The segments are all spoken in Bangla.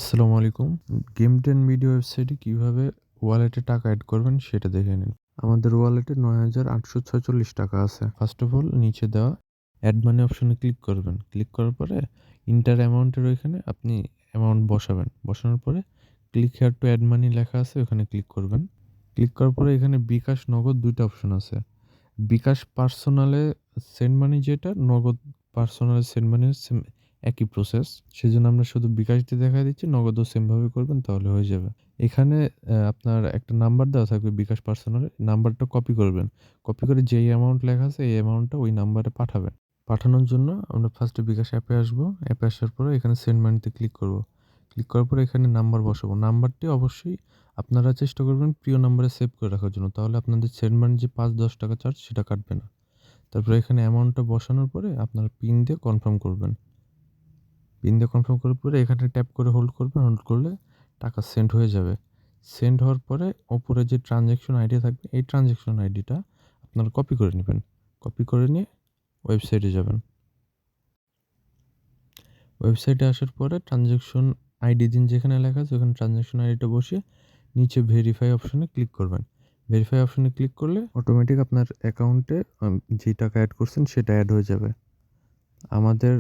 আসসালামু আলাইকুম। গেমটেন মিডিয়া ওয়েবসাইটে কিভাবে ওয়ালেটে টাকা এড করবেন সেটা দেখে নিন। আমাদের ওয়ালেটে ৳৯,৮৪৬ আছে। ফার্স্ট অফ অল নিচে দেওয়া এড মানি অপশনে ক্লিক করবেন। ক্লিক করার পরে ইন্টার অ্যামাউন্টের ওইখানে আপনি অ্যামাউন্ট বসাবেন। বসানোর পরে ক্লিক হেয়ার টু এড মানি লেখা আছে ওখানে ক্লিক করবেন। ক্লিক করার পরে এখানে বিকাশ, নগদ ২ টা অপশন আছে। বিকাশ পার্সোনালে সেন্ড মানি যেটা, নগদ পার্সোনালে সেন্ড মানি সেম একই প্রসেস। সেজন্য আমরা শুধু বিকাশ দিয়ে দেখায় দিচ্ছি, নগদও সেম ভাবে করবেন তাহলে হয়ে যাবে। এখানে আপনার একটা নাম্বার দেওয়া থাকবে বিকাশ পার্সোনালে, নাম্বারটা কপি করবেন। কপি করে যেই অ্যামাউন্ট লেখা আছে এই অ্যামাউন্টটা ওই নাম্বারে পাঠাবেন। পাঠানোর জন্য আমরা ফার্স্টে বিকাশ অ্যাপে আসবো। অ্যাপে আসার পরে এখানে সেন্ড মানিতে ক্লিক করব। ক্লিক করার পরে এখানে নাম্বার বসাবো। নাম্বারটি অবশ্যই আপনারা চেষ্টা করবেন প্রিয় নাম্বারে সেভ করে রাখার জন্য। তাহলে আপনাদের সেন্ড মানি যে ৳৫-১০ চার্জ সেটা কাটবে না। তারপরে এখানে অ্যামাউন্টটা বসানোর পরে আপনারা পিন দিয়ে কনফার্ম করবেন। পিন দিয়ে কনফার্ম করার পরে এখানে ট্যাপ করে হোল্ড করবেন। হোল্ড করলে টাকা সেন্ড হয়ে যাবে। সেন্ড হওয়ার পরে উপরে যে ট্রান্সেকশন আইডি থাকবে এই ট্রান্সেকশন আইডিটা আপনারা কপি করে নিবেন। কপি করে নিয়ে ওয়েবসাইটে যাবেন। ওয়েবসাইটে আসার পরে ট্রান্সেকশন আইডি দিন যেখানে লেখা আছে ওখানে ট্রান্সেকশন আইডিটা বসিয়ে নিচে ভেরিফাই অপশনে ক্লিক করবেন। ভেরিফাই অপশনে ক্লিক করলে অটোমেটিক আপনার অ্যাকাউন্টে যেই টাকা এড করছেন সেটা এড হয়ে যাবে। আমাদের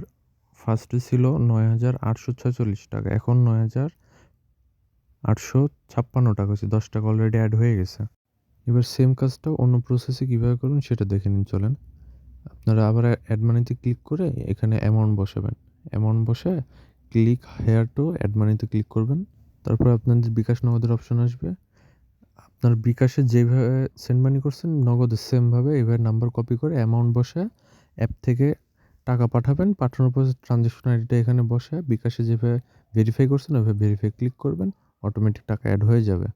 ফার্স্টে ছিল ৳৯,৮৪৬, এখন ৳৯,৮৫৬ হয়েছে। ৳১০ অলরেডি এড হয়ে গেছে। এবার সেম কাজটা অন্য প্রসেসে কিভাবে করবেন সেটা দেখে নিন চলেন। আপনারা আবার অ্যাড মানিতে ক্লিক করে এখানে অ্যামাউন্ট বসাবেন। অ্যামাউন্ট বসায় ক্লিক হেয়ার টু অ্যাড মানিতে ক্লিক করবেন। তারপর আপনাদের বিকাশ নগদের অপশন আসবে। আপনার বিকাশে যেভাবে সেন্ড মানি করছেন নগদে সেমভাবে এভাবে নাম্বার কপি করে অ্যামাউন্ট বসায় অ্যাপ থেকে টাকা পাঠাবেন। পাঠানোর পর ট্রান্সেকশন আইডিটা এখানে বসায় বিকাশে যেভাবে ভেরিফাই করছেন ওইভাবে ভেরিফাই ক্লিক করবেন। অটোমেটিক টাকা এড হয়ে যাবে।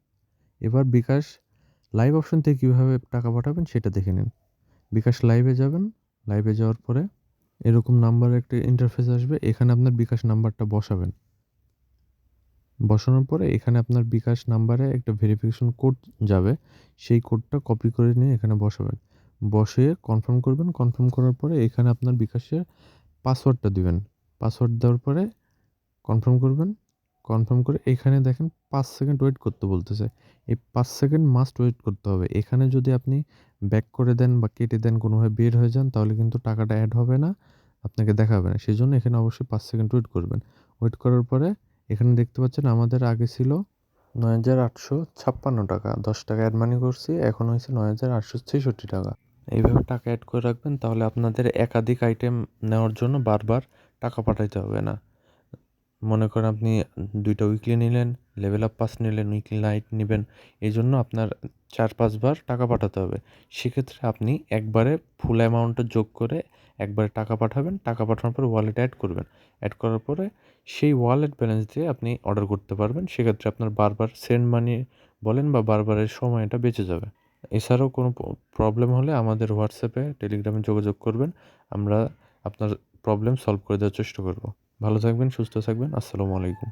এবার বিকাশ লাইভ অপশন থেকে কীভাবে টাকা পাঠাবেন সেটা দেখে নিন। বিকাশ লাইভে যাবেন। লাইভে যাওয়ার পরে এরকম নাম্বারের একটা ইন্টারফেস আসবে। এখানে আপনার বিকাশ নাম্বারটা বসাবেন। বসানোর পরে এখানে আপনার বিকাশ নাম্বারে একটা ভেরিফিকেশন কোড যাবে। সেই কোডটা কপি করে নিয়ে এখানে বসাবেন। বসিয়ে কনফার্ম করবেন। কনফার্ম করার পরে এখানে আপনার বিকাশের পাসওয়ার্ডটা দিবেন। পাসওয়ার্ড দেওয়ার পরে কনফার্ম করবেন। কনফার্ম করে এখানে দেখেন ৫ সেকেন্ড ওয়েট করতে বলতেছে। এই ৫ সেকেন্ড মাস্ট ওয়েট করতে হবে। এখানে যদি আপনি ব্যাক করে দেন বা কেটে দেন কোনোভাবে বের হয়ে যান তাহলে কিন্তু টাকাটা এড হবে না, আপনাকে দেখাবে না। সেজন্য এখানে অবশ্যই ৫ সেকেন্ড ওয়েট করবেন। ওয়েট করার পরে এখানে দেখতে পাচ্ছেন আমাদের আগে ছিল ৳৯,৮৫৬ ৳১০ অ্যাড মানি করছি। এখন হয়েছে ৳৯,৮৬৬। এইভাবে টাকা এড করে রাখবেন তাহলে আপনাদের একাধিক আইটেম নেওয়ার জন্য বারবার টাকা পাঠাইতে হবে না। মনে করেন আপনি ২ টা উইকলি নিলেন, লেভেল আপ পাস নিলেন, উইকলি নাইট নিবেন। এজন্য আপনার ৪-৫ বার টাকা পাঠাতে হবে। সেক্ষেত্রে আপনি একবারে ফুল অ্যামাউন্টটা যোগ করে একবারে টাকা পাঠাবেন। টাকা পাঠানোর পরে ওয়ালেটে এড করবেন। এড করার পরে সেই ওয়ালেট ব্যালেন্স দিয়ে আপনি অর্ডার করতে পারবেন। সেক্ষেত্রে আপনার বারবার সেন্ড মানি বলেন বা বারবারের সময়টা বেঁচে যাবে। এছাড়াও কোনো প্রবলেম হলে আমাদের হোয়াটসঅ্যাপে, টেলিগ্রামে যোগাযোগ করবেন। আমরা আপনার প্রবলেম সলভ করে দেওয়ার চেষ্টা করব। ভালো থাকবেন, সুস্থ থাকবেন। আসসালামু আলাইকুম।